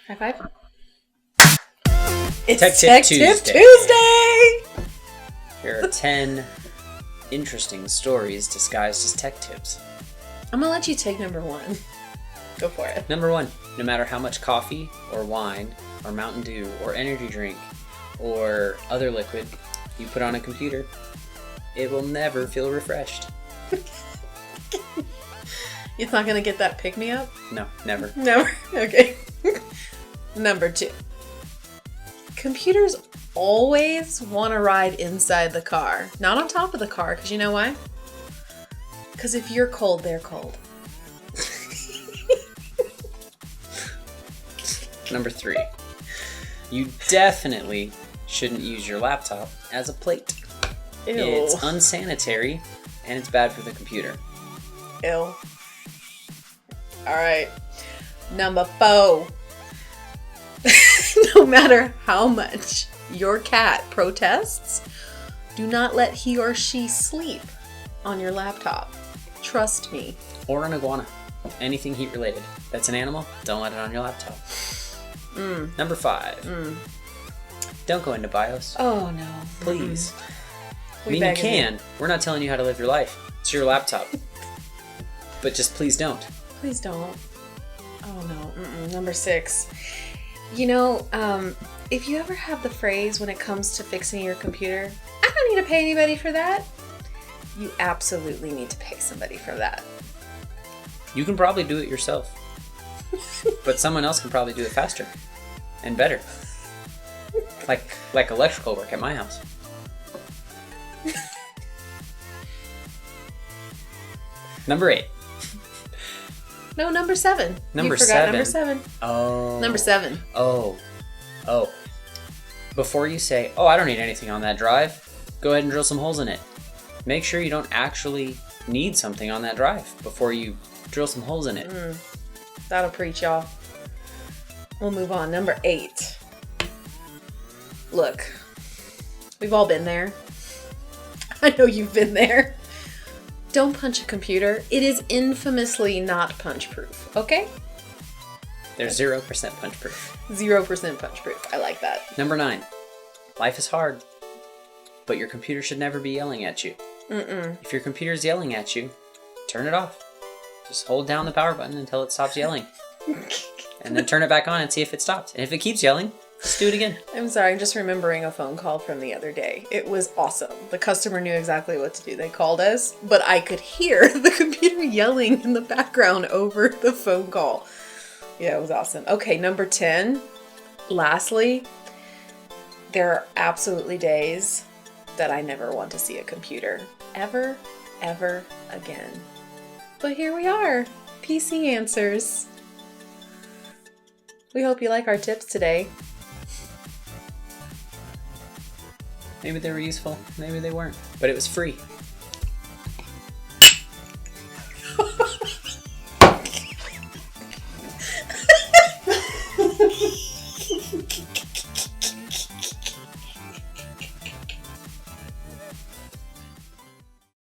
High five. It's Tech Tip Tuesday! Here are 10 interesting stories disguised as tech tips. I'm gonna let you take number one. Go for it. Number 1, no matter how much coffee or wine or Mountain Dew or energy drink or other liquid you put on a computer, it will never feel refreshed. It's not gonna get that pick-me-up? No, never. Never? Okay. Number 2. Computers always want to ride inside the car, not on top of the car, because you know why? Because if you're cold, they're cold. Number 3, you definitely shouldn't use your laptop as a plate. Ew. It's unsanitary and it's bad for the computer. Ew. Alright. Number 4. No matter how much your cat protests, do not let he or she sleep on your laptop. Trust me. Or an iguana. Anything heat related. That's an animal, don't let it on your laptop. Number 5. Don't go into BIOS. Oh no. Please. I We mean, you begging can. We're not telling you how to live your life. It's your laptop. But just please don't. Please don't. Oh no. Number 6. You know, if you ever have the phrase when it comes to fixing your computer, I don't need to pay anybody for that, you absolutely need to pay somebody for that. You can probably do it yourself. But someone else can probably do it faster. And better. Like electrical work at my house. Number 8. No, number 7. Number you forgot 7. Number 7. Oh. Number 7. Oh. Before you say, oh, I don't need anything on that drive, go ahead and drill some holes in it. Make sure you don't actually need something on that drive before you drill some holes in it. That'll preach, y'all. We'll move on. Number 8. Look, we've all been there. I know you've been there. Don't punch a computer. It is infamously not punch proof, okay? There's 0% punch proof. 0% punch proof. I like that. Number 9. Life is hard, but your computer should never be yelling at you. If your computer's yelling at you, turn it off. Just hold down the power button until it stops yelling. And then turn it back on and see if it stopped. And if it keeps yelling, just do it again. I'm sorry, I'm just remembering a phone call from the other day. It was awesome. The customer knew exactly what to do. They called us, but I could hear the computer yelling in the background over the phone call. Yeah, it was awesome. Okay, number 10. Lastly, there are absolutely days that I never want to see a computer. Ever again. But here we are. PC Answers. We hope you like our tips today. Maybe they were useful, maybe they weren't. But it was free.